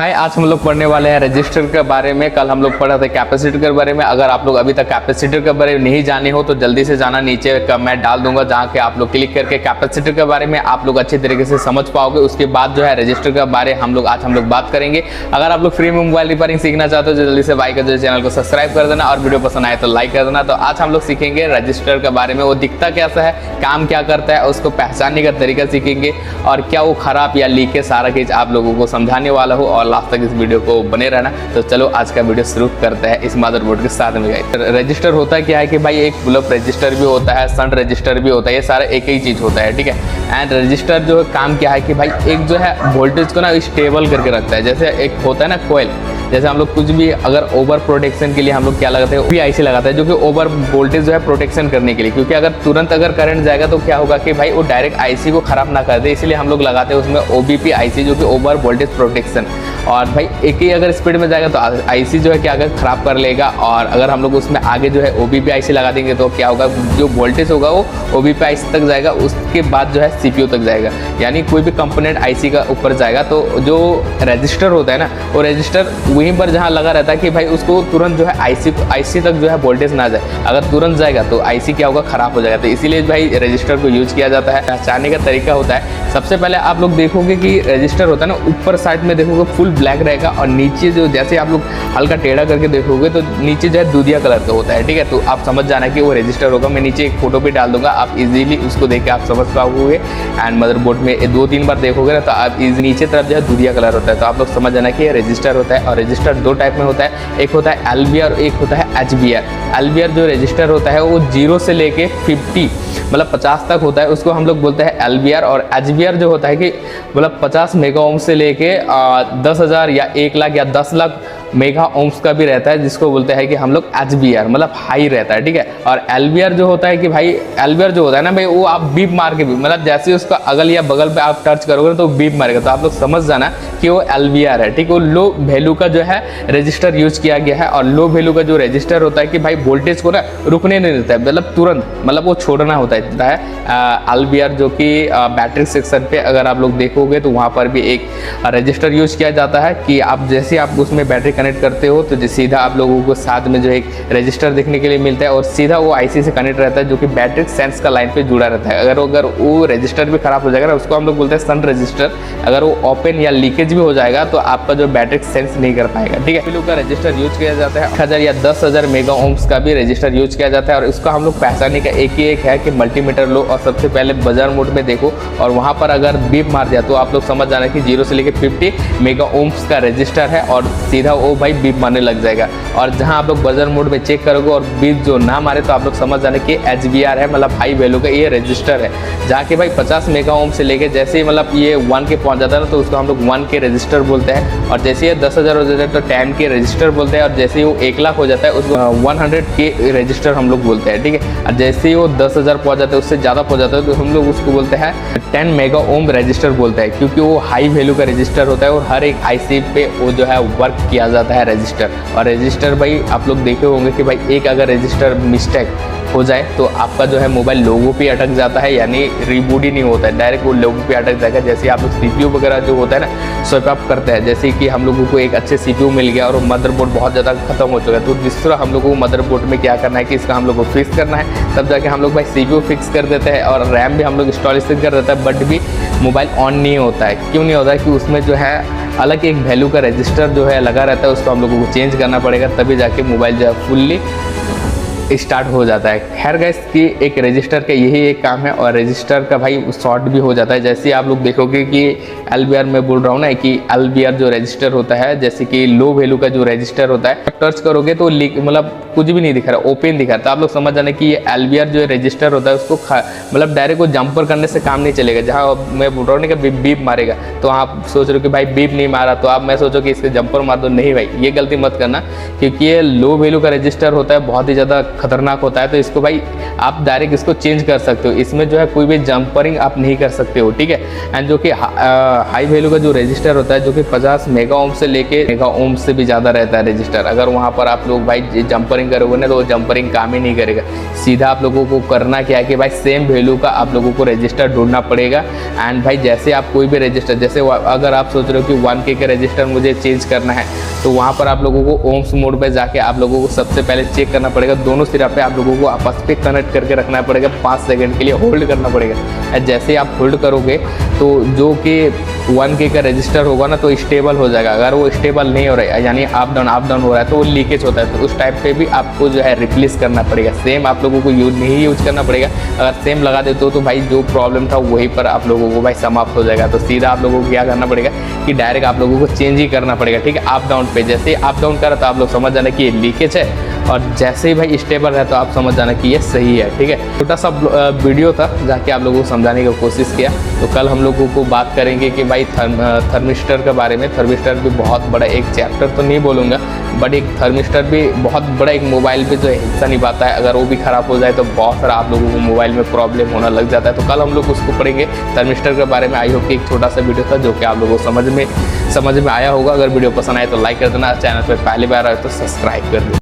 हाय, आज हम लोग पढ़ने वाले हैं रजिस्टर के बारे में। कल हम लोग पढ़ा था कैपेसिटर के बारे में। अगर आप लोग अभी तक कैपेसिटर के बारे में नहीं जाने हो तो जल्दी से जाना, नीचे मैं डाल दूंगा जहाँ के आप लोग क्लिक करके कैपेसिटर के बारे में आप लोग अच्छे तरीके से समझ पाओगे। उसके बाद जो है रजिस्टर के बारे हम लोग आज बात करेंगे। अगर आप लोग फ्री में मोबाइल रिपेयरिंग सीखना चाहते हो तो जल्दी से भाई का जो चैनल को सब्सक्राइब कर देना और वीडियो पसंद आए तो लाइक कर देना। तो आज हम लोग सीखेंगे रजिस्टर के बारे में, वो दिखता कैसा है, काम क्या करता है, उसको पहचानने का तरीका सीखेंगे और क्या वो खराब या लीक है, सारा चीज आप लोगों को समझाने वाला हो और लास्ट तक इस वीडियो को बने रहना। तो चलो आज का वीडियो शुरू करते हैं इस मदरबोर्ड के साथ में। रजिस्टर होता है क्या है कि भाई एक बुलअप रजिस्टर भी होता है, सन रजिस्टर भी होता है, ये सारा एक ही चीज होता है, ठीक है। एंड रजिस्टर जो काम क्या है कि भाई एक जो है वोल्टेज को ना स्टेबल करके रखता है। जैसे एक होता है ना कोयल, जैसे हम लोग कुछ भी अगर ओवर प्रोटेक्शन के लिए हम लोग क्या लगाते हैं, आईसी लगाते हैं जो कि ओवर वोल्टेज जो है प्रोटेक्शन करने के लिए, क्योंकि अगर तुरंत अगर करंट जाएगा तो क्या होगा कि भाई वो डायरेक्ट आईसी को खराब ना कर दे, इसलिए हम लोग लगाते हैं उसमें ओबीपी आईसी जो कि ओवर वोल्टेज प्रोटेक्शन। और भाई एक ही अगर स्पीड में जाएगा तो आईसी जो है क्या अगर खराब कर लेगा, और अगर हम लोग उसमें आगे जो है ओबीपी आईसी लगा देंगे तो क्या होगा, जो वोल्टेज होगा वो ओबीपी आईसी तक जाएगा, उसके बाद जो है सीपीयू तक जाएगा, यानी कोई भी कंपोनेंट आईसी का ऊपर जाएगा। तो जो रजिस्टर होता है ना, वो रजिस्टर वहीं पर जहाँ लगा रहता है कि भाई उसको तुरंत जो है आईसी तक जो है वोल्टेज ना जाए। अगर तुरंत जाएगा तो आईसी क्या होगा, खराब हो जाएगा। तो इसीलिए भाई रजिस्टर को यूज किया जाता है। पहचानने का तरीका होता है, सबसे पहले आप लोग देखोगे कि रजिस्टर होता है ना, ऊपर साइड में देखोगे फुल ब्लैक रहेगा और नीचे जो जैसे आप लोग हल्का टेढ़ा करके देखोगे तो नीचे जो है दूधिया कलर का होता है, ठीक है। तो आप समझ जाना कि वो रजिस्टर होगा। मैं नीचे एक फोटो भी डाल दूंगा, आप इजीली उसको देख के आप समझ पाओगे। एंड मदरबोर्ड में 2-3 बार देखोगे ना तो आप नीचे तरफ जो है दूधिया कलर होता है, तो आप लोग समझ जाना कि ये रजिस्टर होता है। और रजिस्टर दो टाइप में होता है, एक होता है एलबीआर और एक होता है एचबीआर। एलबीआर जो रजिस्टर होता है वो 0 से लेके 50 मतलब 50 तक होता है, उसको हम लोग बोलते हैं एलबीआर। और एचबीआर जो होता है कि मतलब 50 मेगा ओम से लेके 10,000 या 1 लाख या 10 लाख मेगा ओम्स का भी रहता है, जिसको बोलते हैं कि हम लोग एचबीआर मतलब हाई रहता है, ठीक है। और एलबीआर जो होता है कि भाई एलबीआर जो होता है ना भाई, वो आप बीप मार के भी मतलब जैसे उसका अगल या बगल पे आप टच करोगे तो बीप मारेगा, तो आप लोग समझ जाना कि वो एलबीआर है, ठीक है। वो लो वैल्यू का जो है रजिस्टर यूज किया गया है। और लो वैल्यू का जो रजिस्टर होता है कि भाई वोल्टेज को ना रुकने नहीं देता है, मतलब तुरंत मतलब वो छोड़ना होता है। एलबीआर जो कि बैटरी सेक्शन पे अगर आप लोग देखोगे तो वहाँ पर भी एक रजिस्टर यूज किया जाता है कि आप जैसे आप उसमें बैटरी कनेक्ट करते हो तो सीधा आप लोगों को साथ में जो एक रजिस्टर देखने के लिए मिलता है और सीधा वो आईसी से कनेक्ट रहता है जो कि बैटरी सेंस का लाइन पे जुड़ा रहता है। अगर वो रजिस्टर भी खराब हो जाएगा ना, उसको हम लोग बोलते हैं सन रजिस्टर। अगर वो ओपन या लीकेज भी हो जाएगा तो आपका जो बैटरी सेंस नहीं कर पाएगा, ठीक है। एलबीआर का रजिस्टर यूज किया जाता है 1000 या 10,000 मेगा ओम्स का भी रजिस्टर यूज किया जाता है। और इसका हम लोग पहचानने का एक ही एक है कि मल्टीमीटर लो और सबसे पहले बजर मोड में देखो और वहाँ पर अगर बीप मार दिया तो आप लोग समझ जाना कि 0 से लेकर 50 मेगा ओम्स का रजिस्टर है और सीधा वो भाई बीप मारने लग जाएगा। और जहाँ आप लोग बजर मोड में चेक करोगे और बीप जो ना मारे तो आप लोग समझ जाने कि एचबीआर है, मतलब हाई वैल्यू का ये रजिस्टर है। जहाँ के भाई 50 मेगा ओम से लेके जैसे ही मतलब ये 1 के पहुँच जाता है ना तो उसको हम लोग 1 के रजिस्टर बोलते हैं। और जैसे ये 10,000 हो जाता है तो 10 के रजिस्टर बोलते हैं। और जैसे ही वो 1 लाख हो जाता है उसको 100 के रजिस्टर हम लोग बोलते हैं, ठीक है। और जैसे ही वो 10,000 पहुँच जाता है, उससे ज़्यादा पहुँच जाता है तो हम लोग उसको बोलते हैं 10 मेगा ओम रजिस्टर बोलते हैं, क्योंकि वो हाई वैल्यू का रजिस्टर होता है और हर एक आईसी पे वो जो है वर्क किया जाता है रजिस्टर। और रजिस्टर भाई आप लोग देखे होंगे कि भाई एक अगर रजिस्टर मिस्टेक हो जाए तो आपका जो है मोबाइल लोगो पे अटक जाता है, यानी रीबूट ही नहीं होता है, डायरेक्ट वो लोगो पे अटक जाएगा। जैसे आप लोग सीपीयू वगैरह जो होता है ना स्वैप अप करते हैं, जैसे कि हम लोगों को एक अच्छे सीपीयू मिल गया और मदरबोर्ड बहुत ज़्यादा खत्म हो चुका है, तो दूसरा हम लोगों को मदरबोर्ड में क्या करना है कि इसका हम लोग को फिक्स करना है, तब जाके हम लोग भाई सीपीयू फिक्स कर देते हैं और रैम भी हम लोग इंस्टॉलेशन कर देता है। बट भी मोबाइल ऑन नहीं होता है, क्यों नहीं होता है कि उसमें जो है अलग एक वैल्यू का रजिस्टर जो है लगा रहता है, उसको हम लोगों को चेंज करना पड़ेगा, तभी जाके मोबाइल जो है फुल्ली स्टार्ट हो जाता है। खैर गाइस कि एक रजिस्टर का यही एक काम है और रजिस्टर का भाई शॉर्ट भी हो जाता है। जैसे आप लोग देखोगे कि एलबीआर में बोल रहा हूँ ना कि एलबीआर जो रजिस्टर होता है, जैसे कि लो वैल्यू का जो रजिस्टर होता है, टच करोगे तो मतलब कुछ भी नहीं दिखा रहा, ओपन दिखा रहा, तो आप लोग समझ जाना कि ये एलबीआर जो रजिस्टर होता है उसको मतलब डायरेक्ट वो जंपर करने से काम नहीं चलेगा। जहाँ मैं बोल रहा हूँ कि बीप मारेगा तो आप सोच रहे हो कि भाई बीप नहीं मारा तो आप मैं सोचो कि इसके जंपर मार दो, नहीं भाई ये गलती मत करना, क्योंकि ये लो वैल्यू का रजिस्टर होता है, बहुत ही ज़्यादा खतरनाक होता है। तो इसको भाई आप डायरेक्ट इसको चेंज कर सकते हो, इसमें जो है कोई भी जंपरिंग आप नहीं कर सकते हो, ठीक है। एंड जो कि हाई वैल्यू का जो रजिस्टर होता है जो कि 50 मेगा ओम से लेके मेगा ओम से भी ज़्यादा रहता है रजिस्टर, अगर वहाँ पर आप लोग भाई जंपरिंग करोगे ना तो वो जंपरिंग काम ही नहीं करेगा। सीधा आप लोगों को करना क्या है कि भाई सेम वैल्यू का आप लोगों को रजिस्टर ढूंढना पड़ेगा। एंड भाई जैसे आप कोई भी रजिस्टर, जैसे अगर आप सोच रहे हो कि 1K के रजिस्टर मुझे चेंज करना है तो वहाँ पर आप लोगों को ओम्स मोड पे जाके आप लोगों को सबसे पहले चेक करना पड़ेगा, दोनों सिरा पे आप लोगों को आपस पे कनेक्ट करके रखना पड़ेगा, 5 सेकंड के लिए होल्ड करना पड़ेगा। जैसे आप होल्ड करोगे तो जो कि 1K का रजिस्टर होगा ना तो स्टेबल हो जाएगा। अगर वो स्टेबल नहीं हो रहा है यानी अप डाउन हो रहा है तो वो लीकेज होता है, तो उस टाइप पे भी आपको जो है रिप्लेस करना पड़ेगा। सेम आप लोगों को नहीं यूज करना पड़ेगा, अगर सेम लगा देते हो तो भाई जो प्रॉब्लम था वहीं पर आप लोगों को भाई समाप्त हो जाएगा। तो सीधा आप लोगों को क्या करना पड़ेगा कि डायरेक्ट आप लोगों को चेंज ही करना पड़ेगा, ठीक है। अप डाउन पे जैसे अप डाउन करा तो आप लोग समझ जाना कि ये लीकेज है, और जैसे ही भाई स्टेबल है तो आप समझ जाना कि ये सही है, ठीक है। छोटा सा वीडियो था जाके आप लोगों को समझाने की कोशिश किया। तो कल हम लोगों को बात करेंगे कि भाई थर्मिस्टर के बारे में। थर्मिस्टर भी बहुत बड़ा एक चैप्टर तो नहीं बोलूँगा, बट एक थर्मिस्टर भी बहुत बड़ा एक मोबाइल पे जो हिस्सा निभाता है। अगर वो भी ख़राब हो जाए तो बहुत सारा आप लोगों को मोबाइल में प्रॉब्लम होना लग जाता है। तो कल हम लोग उसको पढ़ेंगे थर्मिस्टर के बारे में। आई होप कि एक छोटा सा वीडियो था जो कि आप लोगों को समझ में आया होगा। अगर वीडियो पसंद आए तो लाइक कर देना, चैनल पर पहली बार आए तो सब्सक्राइब कर देना।